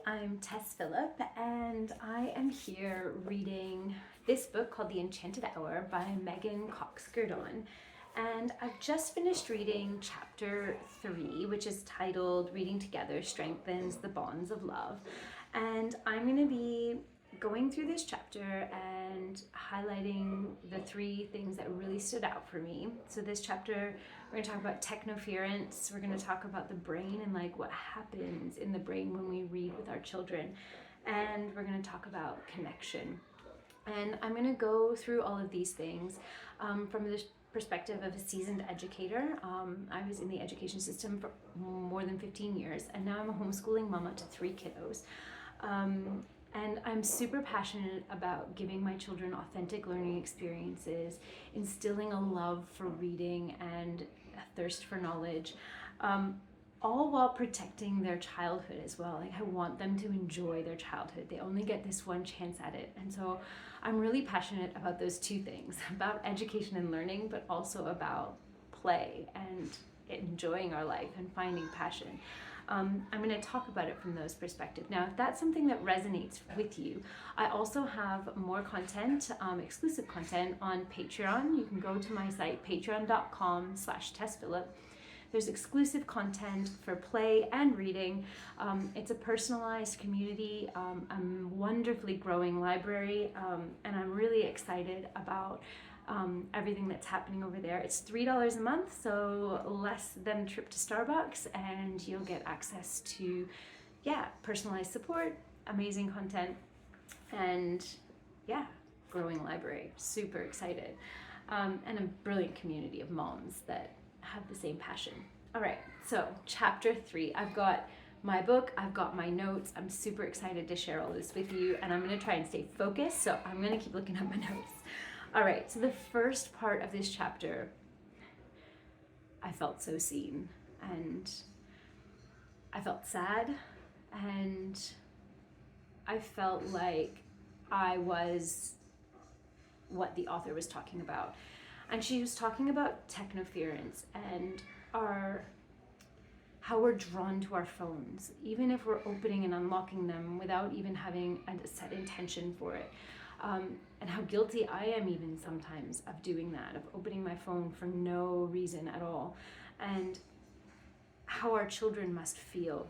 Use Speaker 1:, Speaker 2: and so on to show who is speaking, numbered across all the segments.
Speaker 1: I'm Tess Phillip, and I am here reading this book called The Enchanted Hour by Meghan Gurdon. And I've just finished reading chapter 3, which is titled Reading Together Strengthens the Bonds of Love. And I'm going to be going through this chapter and highlighting the 3 things that really stood out for me. So this chapter, we're going to talk about techoference. We're going to talk about the brain and like what happens in the brain when we read with our children. And we're going to talk about connection. And I'm going to go through all of these things from the perspective of a seasoned educator. I was in the education system for more than 15 years, and now I'm a homeschooling mama to 3 kiddos. And I'm super passionate about giving my children authentic learning experiences, instilling a love for reading and a thirst for knowledge, all while protecting their childhood as well. Like, I want them to enjoy their childhood. They only get this one chance at it. And so I'm really passionate about those 2 things, about education and learning, but also about play and enjoying our life and finding passion. I'm going to talk about it from those perspectives. Now, if that's something that resonates with you, I also have more content, exclusive content on Patreon. You can go to my site, patreon.com/TessPhillip. There's exclusive content for play and reading. It's a personalized community, a wonderfully growing library, and I'm really excited about everything that's happening over there. It's $3 a month, so less than a trip to Starbucks, and you'll get access to, personalized support, amazing content, and growing library. Super excited. And a brilliant community of moms that have the same passion. All right, so chapter 3. I've got my book, I've got my notes. I'm super excited to share all this with you, and I'm going to try and stay focused, so I'm going to keep looking at my notes. All right, so the first part of this chapter, I felt so seen, and I felt sad, and I felt like I was what the author was talking about. And she was talking about techoference and how we're drawn to our phones, even if we're opening and unlocking them without even having a set intention for it. And how guilty I am even sometimes of doing that, of opening my phone for no reason at all. And how our children must feel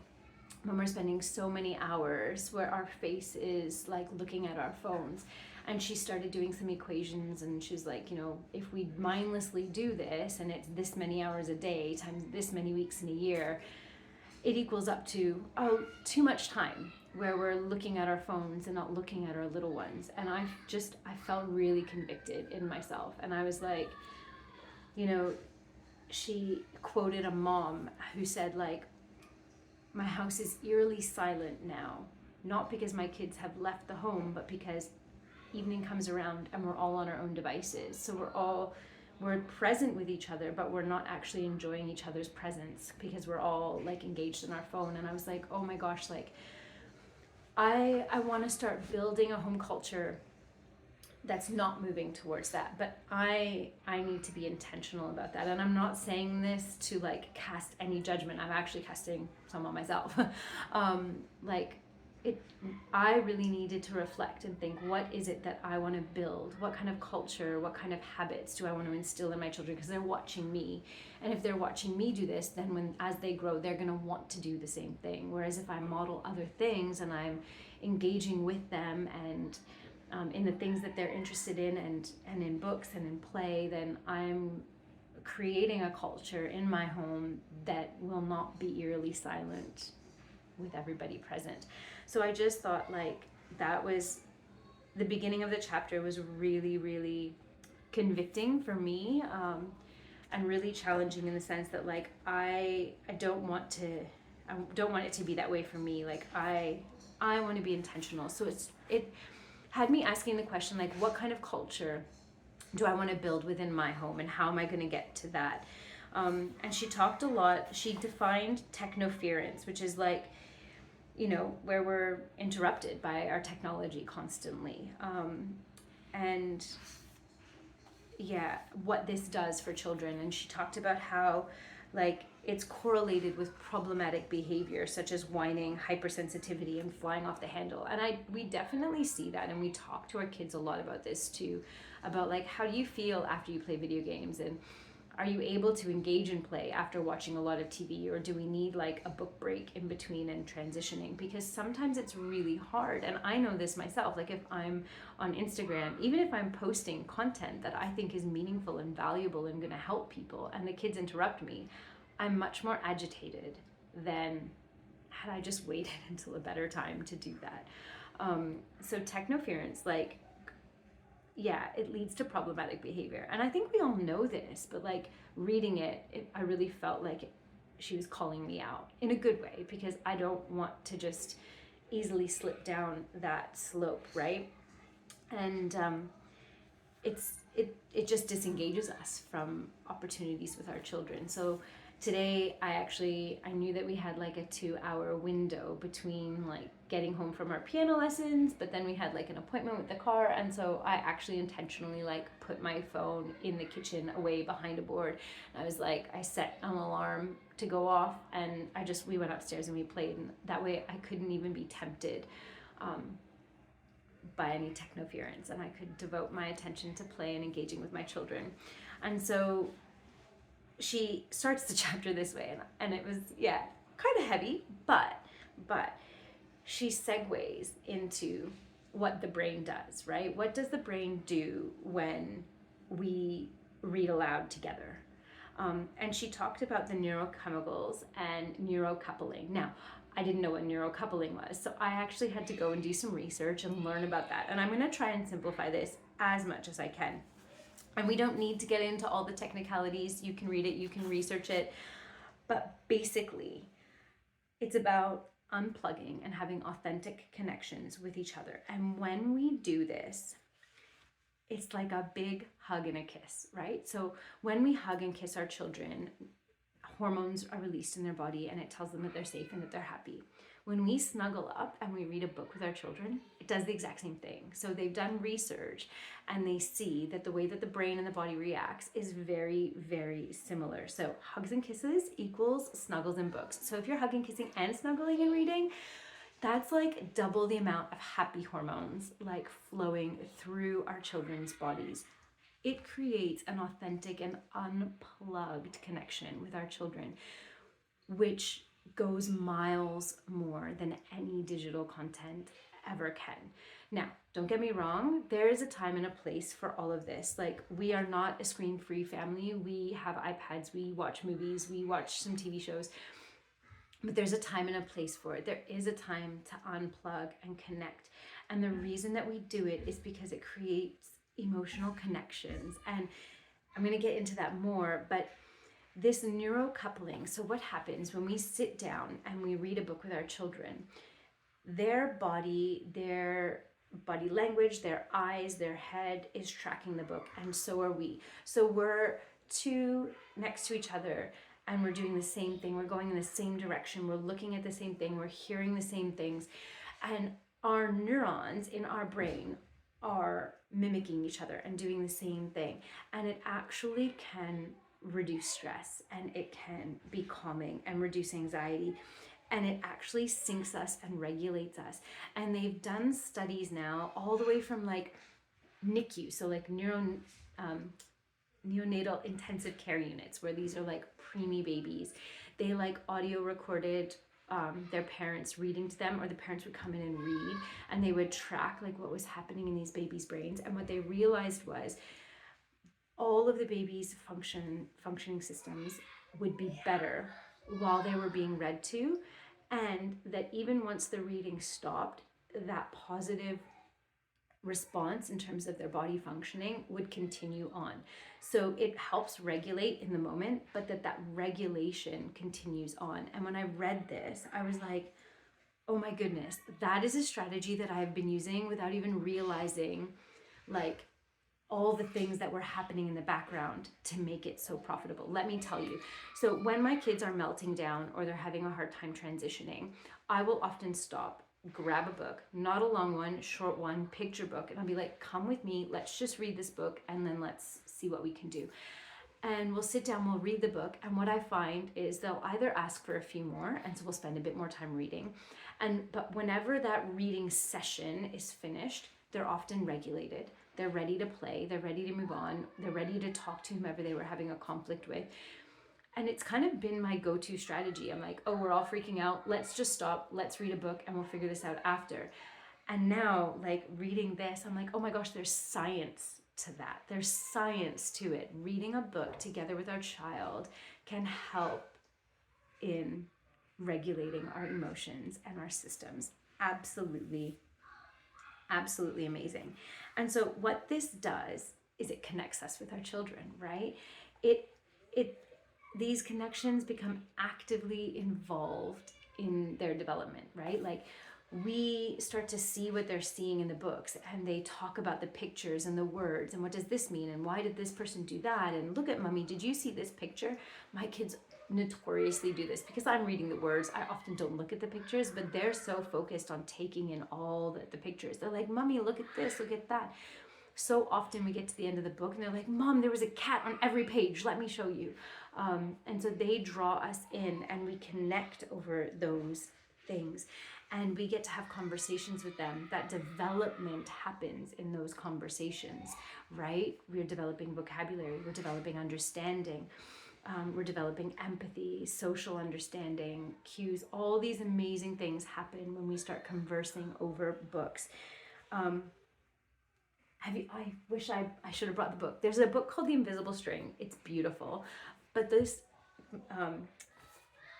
Speaker 1: when we're spending so many hours where our face is like looking at our phones. And she started doing some equations, and she was like, if we mindlessly do this, and it's this many hours a day times this many weeks in a year, it equals up to too much time where we're looking at our phones and not looking at our little ones. And I felt really convicted in myself. And I was like, she quoted a mom who said, like, my house is eerily silent now, not because my kids have left the home, but because evening comes around and we're all on our own devices. So we're present with each other, but we're not actually enjoying each other's presence because we're all like engaged in our phone. And I was like, oh my gosh, like I want to start building a home culture that's not moving towards that, but I need to be intentional about that. And I'm not saying this to like cast any judgment. I'm actually casting some on myself. I really needed to reflect and think, what is it that I want to build? What kind of culture, what kind of habits do I want to instill in my children? Because they're watching me. And if they're watching me do this, then as they grow, they're going to want to do the same thing. Whereas if I model other things and I'm engaging with them and in the things that they're interested in and in books and in play, then I'm creating a culture in my home that will not be eerily silent with everybody present. So I just thought like that was the beginning of the chapter was really, really convicting for me, and really challenging in the sense that like I don't want it to be that way for me. Like I want to be intentional. So it had me asking the question, like, what kind of culture do I want to build within my home, and how am I going to get to that? And she talked a lot. She defined techoference, which is like, where we're interrupted by our technology constantly. And what this does for children. And she talked about how like it's correlated with problematic behavior such as whining, hypersensitivity, and flying off the handle. And we definitely see that, and we talk to our kids a lot about this too, about like, how do you feel after you play video games, and are you able to engage in play after watching a lot of TV, or do we need like a book break in between and transitioning? Because sometimes it's really hard, and I know this myself. Like if I'm on Instagram, even if I'm posting content that I think is meaningful and valuable and going to help people, and the kids interrupt me, I'm much more agitated than had I just waited until a better time to do that. So techoference, like, yeah, it leads to problematic behavior. And I think we all know this, but like reading it, I really felt like she was calling me out in a good way, because I don't want to just easily slip down that slope, right? And it just disengages us from opportunities with our children. So today I knew that we had like a 2-hour window between like getting home from our piano lessons, but then we had like an appointment with the car, and so I actually intentionally like put my phone in the kitchen away behind a board. And I was like, I set an alarm to go off, and we went upstairs and we played, and that way I couldn't even be tempted by any techoference, and I could devote my attention to play and engaging with my children. And so she starts the chapter this way, and it was, yeah, kind of heavy, but she segues into what the brain does, right? What does the brain do when we read aloud together? And she talked about the neurochemicals and neurocoupling. Now, I didn't know what neurocoupling was, so I actually had to go and do some research and learn about that. And I'm going to try and simplify this as much as I can. And we don't need to get into all the technicalities. You can read it, you can research it. But basically, it's about unplugging and having authentic connections with each other. And when we do this, it's like a big hug and a kiss, right? So when we hug and kiss our children, hormones are released in their body, and it tells them that they're safe and that they're happy. When we snuggle up and we read a book with our children, it does the exact same thing. So they've done research, and they see that the way that the brain and the body reacts is very, very similar. So hugs and kisses equals snuggles and books. So if you're hugging, kissing, and snuggling and reading, that's like double the amount of happy hormones like flowing through our children's bodies. It creates an authentic and unplugged connection with our children, which goes miles more than any digital content ever can. Now, don't get me wrong, there is a time and a place for all of this. Like, we are not a screen-free family. We have iPads, we watch movies, we watch some TV shows, but there's a time and a place for it. There is a time to unplug and connect. And the reason that we do it is because it creates emotional connections. And I'm going to get into that more, but this neurocoupling. So what happens when we sit down and we read a book with our children? Their body language, their eyes, their head is tracking the book, and so are we. So we're two next to each other, and we're doing the same thing. We're going in the same direction. We're looking at the same thing. We're hearing the same things. And our neurons in our brain are mimicking each other and doing the same thing. And it actually can reduce stress, and it can be calming and reduce anxiety, and it actually syncs us and regulates us. And they've done studies now all the way from like NICU, so like neonatal intensive care units, where these are like preemie babies. They like audio recorded their parents reading to them, or the parents would come in and read, and they would track like what was happening in these babies' brains. And what they realized was all of the babies' functioning systems would be better while they were being read to, and that even once the reading stopped, that positive response in terms of their body functioning would continue on. So it helps regulate in the moment, but that regulation continues on. And when I read this, I was like, oh my goodness, that is a strategy that I've been using without even realizing like all the things that were happening in the background to make it so profitable. Let me tell you. So when my kids are melting down or they're having a hard time transitioning, I will often stop, grab a book, not a long one, short one, picture book, and I'll be like, come with me, let's just read this book, and then let's see what we can do. and we'll sit down, we'll read the book, and what I find is they'll either ask for a few more, and so we'll spend a bit more time reading, but whenever that reading session is finished, they're often regulated. They're ready to play, they're ready to move on, they're ready to talk to whomever they were having a conflict with. And it's kind of been my go-to strategy. I'm like, oh, we're all freaking out, let's just stop, let's read a book, and we'll figure this out after. And now, like, reading this, I'm like, oh my gosh, there's science to that. There's science to it. Reading a book together with our child can help in regulating our emotions and our systems. Absolutely, absolutely amazing. And so what this does is it connects us with our children, right? These connections become actively involved in their development, right? Like, we start to see what they're seeing in the books, and they talk about the pictures and the words and what does this mean and why did this person do that, and look at mommy, did you see this picture? My kids notoriously do this because I'm reading the words. I often don't look at the pictures, but they're so focused on taking in all the pictures. They're like, mommy, look at this, look at that. So often we get to the end of the book and they're like, mom, there was a cat on every page, let me show you. And so they draw us in, and we connect over those things, and we get to have conversations with them. That development happens in those conversations, right? We're developing vocabulary, we're developing understanding, we're developing empathy, social understanding, cues. All these amazing things happen when we start conversing over books. I wish I should have brought the book. There's a book called The Invisible String. It's beautiful. But this,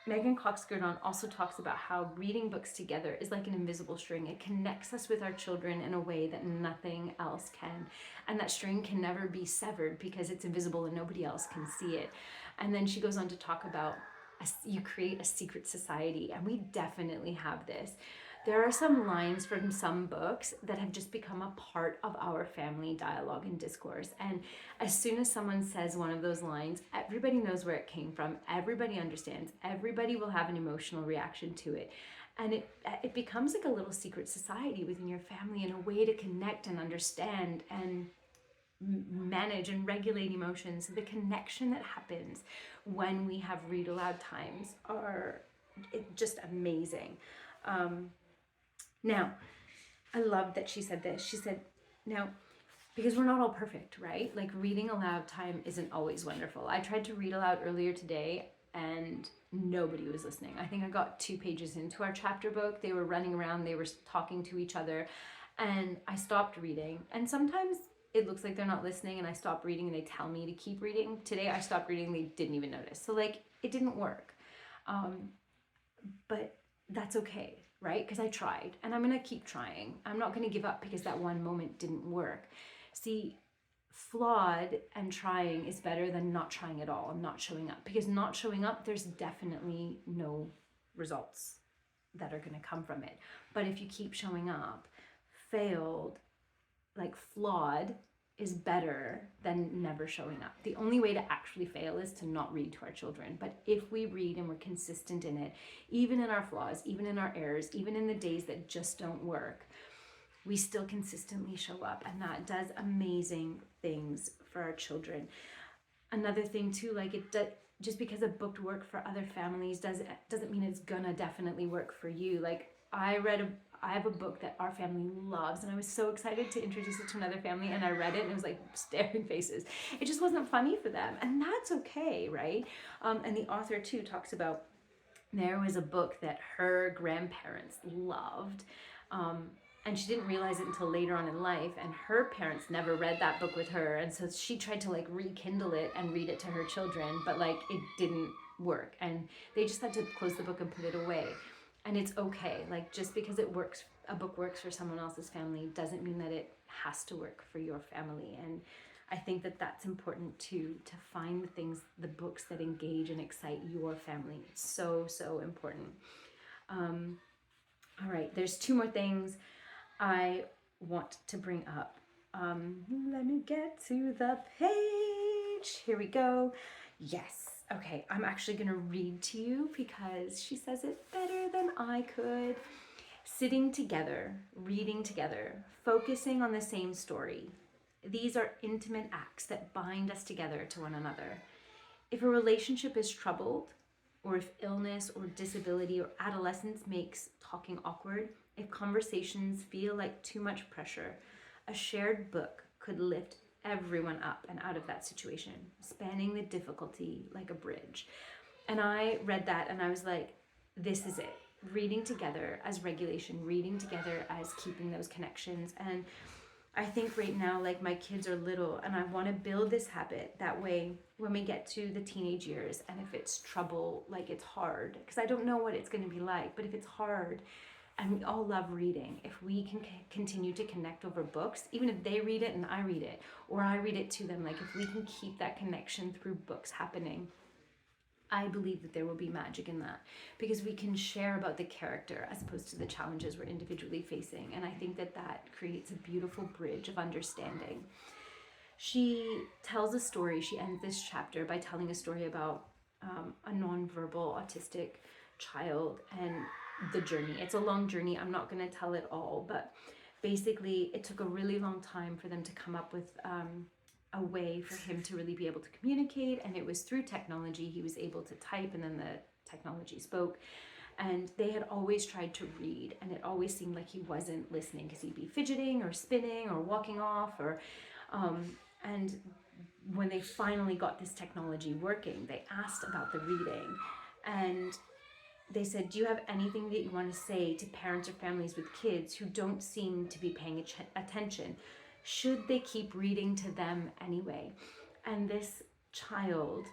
Speaker 1: Meghan Gurdon also talks about how reading books together is like an invisible string. It connects us with our children in a way that nothing else can. And that string can never be severed because it's invisible and nobody else can see it. And then she goes on to talk about you create a secret society, and we definitely have this. There are some lines from some books that have just become a part of our family dialogue and discourse. And as soon as someone says one of those lines, everybody knows where it came from. Everybody understands. Everybody will have an emotional reaction to it. And it becomes like a little secret society within your family, and a way to connect and understand and manage and regulate emotions. The connection that happens when we have read aloud times are just amazing. Now, I love that she said this. She said, now, because we're not all perfect, right? Like, reading aloud time isn't always wonderful. I tried to read aloud earlier today and nobody was listening. I think I got 2 pages into our chapter book. They were running around, they were talking to each other, and I stopped reading. And sometimes it looks like they're not listening and I stop reading and they tell me to keep reading. Today I stopped reading, they didn't even notice. So, like, it didn't work. But that's okay, right? Because I tried, and I'm going to keep trying. I'm not going to give up because that one moment didn't work. See, flawed and trying is better than not trying at all and not showing up. Because not showing up, there's definitely no results that are going to come from it. But if you keep showing up, failed, like flawed, is better than never showing up. The only way to actually fail is to not read to our children. But if we read and we're consistent in it, even in our flaws, even in our errors, even in the days that just don't work, we still consistently show up, and that does amazing things for our children. Another thing too, like, just because a book worked for other families doesn't mean it's gonna definitely work for you. Like, I have a book that our family loves, and I was so excited to introduce it to another family, and I read it and it was like staring faces. It just wasn't funny for them, and that's okay, right? And the author too talks about, there was a book that her grandparents loved, and she didn't realize it until later on in life, and her parents never read that book with her, and so she tried to like rekindle it and read it to her children, but like it didn't work, and they just had to close the book and put it away. And it's okay. Like, just because a book works for someone else's family doesn't mean that it has to work for your family. And I think that that's important too, to find the books that engage and excite your family. It's so, so important. All right, there's 2 more things I want to bring up. Let me get to the page. Here we go. Yes. Okay, I'm actually going to read to you because she says it better than I could. Sitting together, reading together, focusing on the same story. These are intimate acts that bind us together to one another. If a relationship is troubled, or if illness or disability or adolescence makes talking awkward, if conversations feel like too much pressure, a shared book could lift everyone up and out of that situation, spanning the difficulty like a bridge. And I read that and I was like, this is it. Reading together as regulation, reading together as keeping those connections. And I think right now, like, my kids are little and I want to build this habit that way when we get to the teenage years, and if it's trouble, like it's hard, because I don't know what it's going to be like, but if it's hard and we all love reading, if we can continue to connect over books, even if they read it and I read it, or I read it to them, like if we can keep that connection through books happening, I believe that there will be magic in that, because we can share about the character as opposed to the challenges we're individually facing. And I think that that creates a beautiful bridge of understanding. She tells a story, she ends this chapter by telling a story about a nonverbal autistic child and the journey. It's a long journey. I'm not going to tell it all, but basically it took a really long time for them to come up with a way for him to really be able to communicate, and it was through technology. He was able to type and then the technology spoke, and they had always tried to read and it always seemed like he wasn't listening because he'd be fidgeting or spinning or walking off, or and when they finally got this technology working, they asked about the reading, and they said, do you have anything that you want to say to parents or families with kids who don't seem to be paying attention? Should they keep reading to them anyway? And this child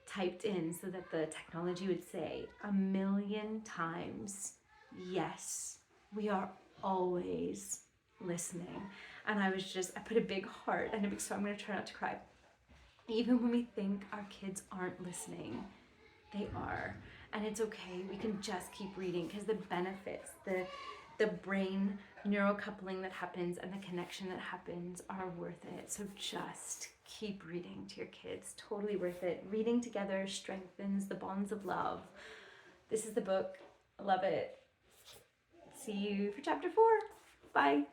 Speaker 1: typed in so that the technology would say 1,000,000 times, yes, we are always listening. And I put a big heart and a big, so I'm going to try not to cry. Even when we think our kids aren't listening, they are. And it's okay. We can just keep reading, because the benefits, the brain neurocoupling that happens and the connection that happens are worth it. So just keep reading to your kids. Totally worth it. Reading together strengthens the bonds of love. This is the book. I love it. See you for chapter 4. Bye.